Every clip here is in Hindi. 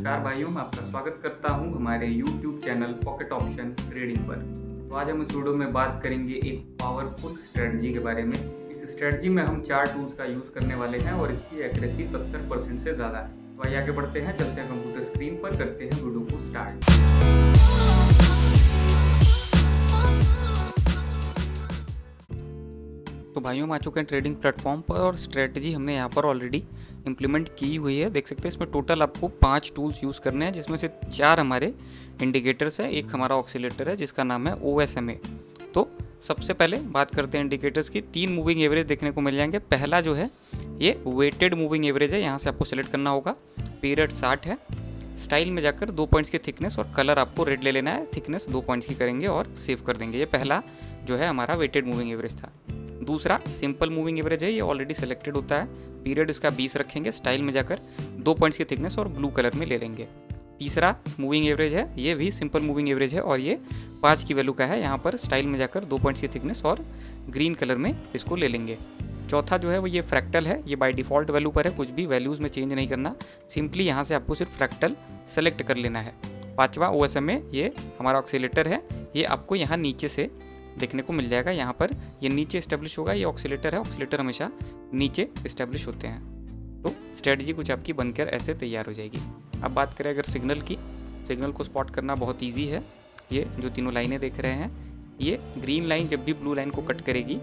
नमस्कार भाइयों, मैं आपका स्वागत करता हूं हमारे YouTube channel pocket option trading पर। तो आज हम इस वीडियो में बात करेंगे एक पावरफुल स्ट्रेटजी के बारे में। इस स्ट्रेटजी में हम 4 टूल्स का यूज़ करने वाले हैं और इसकी एक्यूरेसी 70% से ज़्यादा है। तो आइए आगे बढ़ते हैं, चलते हैं कंप्यूटर स्क्रीन पर, करते हैं वीडियो को स्टार्ट। तो भाइयों, हम आ चुके हैं ट्रेडिंग प्लेटफॉर्म पर और स्ट्रेटजी हमने यहाँ पर ऑलरेडी इम्प्लीमेंट की हुई है। देख सकते हैं इसमें टोटल आपको 5 टूल्स यूज़ करने हैं, जिसमें से 4 हमारे इंडिकेटर्स हैं, एक हमारा ऑक्सीलेटर है जिसका नाम है OSMA। तो सबसे पहले बात करते हैं इंडिकेटर्स की। 3 मूविंग एवरेज देखने को मिल जाएंगे। पहला जो है ये वेटेड मूविंग एवरेज है, यहाँ से आपको सेलेक्ट करना होगा। पीरियड 60 है। स्टाइल में जाकर 2 पॉइंट्स की थिकनेस और कलर आपको रेड ले लेना है। थिकनेस 2 पॉइंट्स की करेंगे और सेव कर देंगे। ये पहला जो है हमारा वेटेड मूविंग एवरेज था। दूसरा सिंपल मूविंग एवरेज है, ये ऑलरेडी सेलेक्टेड होता है। पीरियड इसका 20 रखेंगे। स्टाइल में जाकर 2 पॉइंट्स की थिकनेस और ब्लू कलर में ले लेंगे। तीसरा मूविंग एवरेज है, ये भी सिंपल मूविंग एवरेज है और ये 5 की वैल्यू का है। यहाँ पर स्टाइल में जाकर 2 पॉइंट्स की थिकनेस और ग्रीन कलर में इसको ले लेंगे। चौथा जो है वो ये फ्रैक्टल है, ये बाय डिफ़ॉल्ट वैल्यू पर है, कुछ भी वैल्यूज़ में चेंज नहीं करना। सिंपली यहाँ से आपको सिर्फ फ्रैक्टल सेलेक्ट कर लेना है। पाँचवा OSMA, ये हमारा ऑक्सीलेटर है, ये आपको यहाँ नीचे से देखने को मिल जाएगा। यहाँ पर ये नीचे इस्टेब्लिश होगा। ये ऑक्सीलेटर है, ऑक्सीलेटर हमेशा नीचे इस्टेब्लिश होते हैं। तो स्ट्रेटजी कुछ आपकी बनकर ऐसे तैयार हो जाएगी। अब बात करें अगर सिग्नल की, सिग्नल को स्पॉट करना बहुत ईजी है। ये जो तीनों लाइनें देख रहे हैं, ये ग्रीन लाइन जब भी ब्लू लाइन को कट करेगी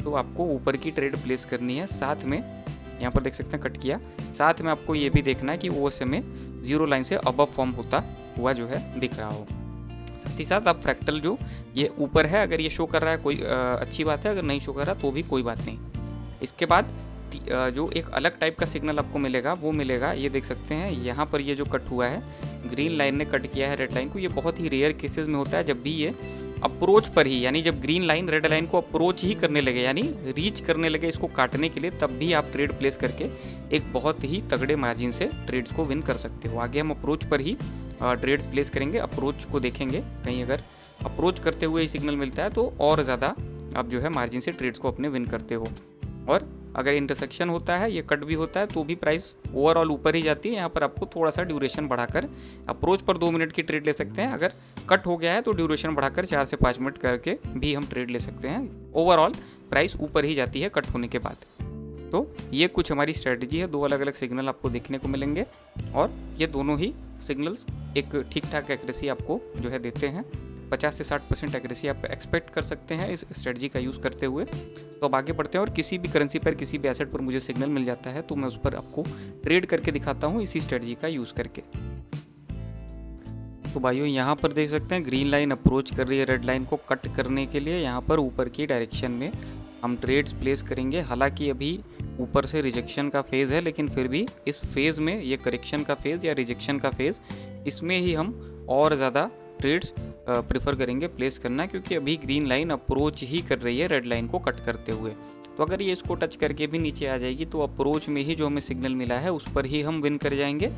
तो आपको ऊपर की ट्रेड प्लेस करनी है। साथ में यहाँ पर देख सकते हैं कट किया। साथ में आपको ये भी देखना है कि OSMA 0 लाइन से अबव फॉर्म होता हुआ जो है दिख रहा हो। साथ ही साथ आप फ्रैक्टल जो ये ऊपर है, अगर ये शो कर रहा है कोई अच्छी बात है, अगर नहीं शो कर रहा तो भी कोई बात नहीं। इसके बाद जो एक अलग टाइप का सिग्नल आपको मिलेगा वो मिलेगा, ये देख सकते हैं यहाँ पर ये जो कट हुआ है, ग्रीन लाइन ने कट किया है रेड लाइन को। ये बहुत ही रेयर केसेस में होता है, जब भी ये अप्रोच पर ही, यानी जब ग्रीन लाइन रेड लाइन को अप्रोच ही करने लगे, यानी रीच करने लगे इसको काटने के लिए, तब भी आप ट्रेड प्लेस करके एक बहुत ही तगड़े मार्जिन से ट्रेड्स को विन कर सकते हो। आगे हम अप्रोच पर ही ट्रेड्स प्लेस करेंगे, अप्रोच को देखेंगे। कहीं अगर अप्रोच करते हुए ही सिग्नल मिलता है तो और ज़्यादा आप जो है मार्जिन से ट्रेड्स को अपने विन करते हो। और अगर इंटरसेक्शन होता है, ये कट भी होता है, तो भी प्राइस ओवरऑल ऊपर ही जाती है। यहाँ पर आपको थोड़ा सा ड्यूरेशन बढ़ाकर अप्रोच पर 2 मिनट की ट्रेड ले सकते हैं। अगर कट हो गया है तो ड्यूरेशन बढ़ाकर 4 से 5 मिनट करके भी हम ट्रेड ले सकते हैं। ओवरऑल प्राइस ऊपर ही जाती है कट होने के बाद। तो ये कुछ हमारी स्ट्रेटजी है। 2 अलग अलग सिग्नल आपको देखने को मिलेंगे और ये दोनों ही सिग्नल्स एक ठीक ठाक एक्यूरेसी आपको जो है देते हैं। 50 से 60% एक्यूरेसी आप एक्सपेक्ट कर सकते हैं इस स्ट्रेटजी का यूज़ करते हुए। तो अब आगे बढ़ते हैं और किसी भी करेंसी पर, किसी भी एसेट पर मुझे सिग्नल मिल जाता है तो मैं उस पर आपको ट्रेड करके दिखाता हूँ इसी स्ट्रेटजी का यूज़ करके। तो भाइयों, यहाँ पर देख सकते हैं ग्रीन लाइन अप्रोच कर रही है रेड लाइन को कट करने के लिए। यहाँ पर ऊपर की डायरेक्शन में हम ट्रेड्स प्लेस करेंगे। हालांकि अभी ऊपर से रिजेक्शन का फेज़ है, लेकिन फिर भी इस फेज़ में, ये करेक्शन का फेज़ या रिजेक्शन का फेज़, इसमें ही हम और ज़्यादा ट्रेड्स प्रेफर करेंगे प्लेस करना, क्योंकि अभी ग्रीन लाइन अप्रोच ही कर रही है रेड लाइन को कट करते हुए। तो अगर ये इसको टच करके भी नीचे आ जाएगी तो अप्रोच में ही जो हमें सिग्नल मिला है उस पर ही हम विन कर जाएंगे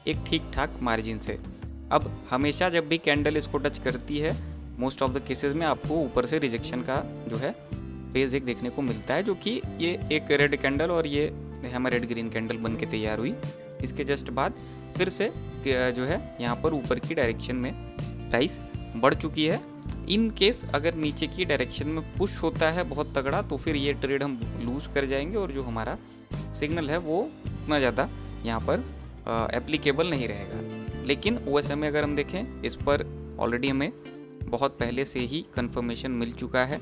एक ठीक ठाक मार्जिन से। अब हमेशा जब भी कैंडल इसको टच करती है, मोस्ट ऑफ द केसेस में आपको ऊपर से रिजेक्शन का जो है फेज एक देखने को मिलता है, जो कि ये एक रेड कैंडल और ये हमें रेड ग्रीन कैंडल बन के तैयार हुई। इसके जस्ट बाद फिर से जो है यहाँ पर ऊपर की डायरेक्शन में प्राइस बढ़ चुकी है। इन केस अगर नीचे की डायरेक्शन में पुश होता है बहुत तगड़ा, तो फिर ये ट्रेड हम लूज कर जाएंगे और जो हमारा सिग्नल है वो उतना ज़्यादा यहाँ पर एप्लीकेबल नहीं रहेगा। लेकिन OSMA अगर हम देखें, इस पर ऑलरेडी हमें बहुत पहले से ही कंफर्मेशन मिल चुका है।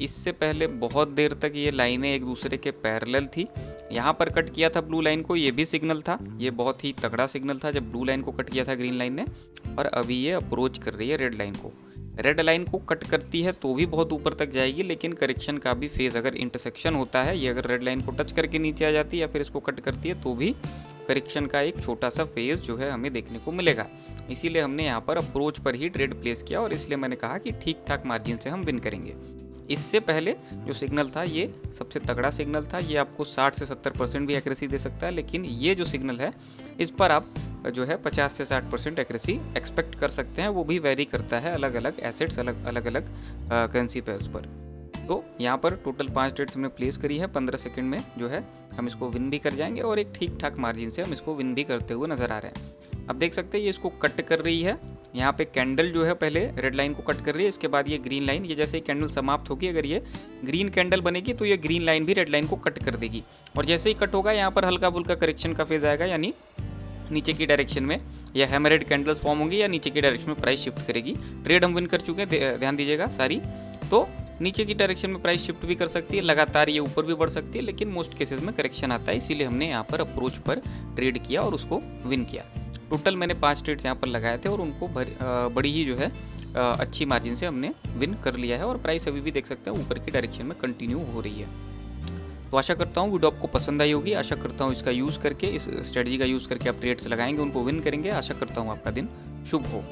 इससे पहले बहुत देर तक ये लाइनें एक दूसरे के पैरेलल थी। यहाँ पर कट किया था ब्लू लाइन को, ये भी सिग्नल था, ये बहुत ही तगड़ा सिग्नल था जब ब्लू लाइन को कट किया था ग्रीन लाइन ने। और अभी ये अप्रोच कर रही है रेड लाइन को। रेड लाइन को कट करती है तो भी बहुत ऊपर तक जाएगी, लेकिन करेक्शन का भी फेज़, अगर इंटरसेक्शन होता है, ये अगर रेड लाइन को टच करके नीचे आ जाती है या फिर इसको कट करती है, तो भी करेक्शन का एक छोटा सा फेज़ जो है हमें देखने को मिलेगा। इसीलिए हमने यहाँ पर अप्रोच पर ही ट्रेड प्लेस किया और इसलिए मैंने कहा कि ठीक ठाक मार्जिन से हम विन करेंगे। इससे पहले जो सिग्नल था ये सबसे तगड़ा सिग्नल था, ये आपको 60 से 70% भी एक्यूरेसी दे सकता है, लेकिन ये जो सिग्नल है इस पर आप जो है 50 से 60% एक्यूरेसी एक्सपेक्ट कर सकते हैं। वो भी वेरी करता है अलग अलग एसेट्स, अलग अलग करेंसी पेयर्स पर। तो यहाँ पर टोटल 5 ट्रेड्स हमने प्लेस करी है। 15 सेकंड में जो है हम इसको विन भी कर जाएंगे और एक ठीक ठाक मार्जिन से हम इसको विन भी करते हुए नज़र आ रहे हैं। अब देख सकते हैं ये इसको कट कर रही है। यहाँ पे कैंडल जो है पहले रेड लाइन को कट कर रही है, इसके बाद ये ग्रीन लाइन, ये जैसे ही कैंडल समाप्त होगी अगर ये ग्रीन कैंडल बनेगी तो ये ग्रीन लाइन भी रेड लाइन को कट कर देगी। और जैसे ही कट होगा यहाँ पर हल्का फुल्का करेक्शन का फेज आएगा, यानी नीचे की डायरेक्शन में या हैमरेड कैंडल्स फॉर्म होंगी या नीचे की डायरेक्शन में प्राइस शिफ्ट करेगी। ट्रेड हम विन कर चुके हैं, ध्यान दीजिएगा सारी। तो नीचे की डायरेक्शन में प्राइस शिफ्ट भी कर सकती है, लगातार ये ऊपर भी बढ़ सकती है, लेकिन मोस्ट केसेस में करेक्शन आता है, इसीलिए हमने यहाँ पर अप्रोच पर ट्रेड किया और उसको विन किया। टोटल मैंने 5 ट्रेड्स यहाँ पर लगाए थे और उनको बड़ी ही जो है अच्छी मार्जिन से हमने विन कर लिया है और प्राइस अभी भी देख सकते हैं ऊपर की डायरेक्शन में कंटिन्यू हो रही है। तो आशा करता हूँ वीडियो आपको पसंद आई होगी। आशा करता हूँ इसका यूज़ करके, इस स्ट्रेटजी का यूज़ करके आप ट्रेड्स लगाएंगे, उनको विन करेंगे। आशा करता हूँ आपका दिन शुभ हो।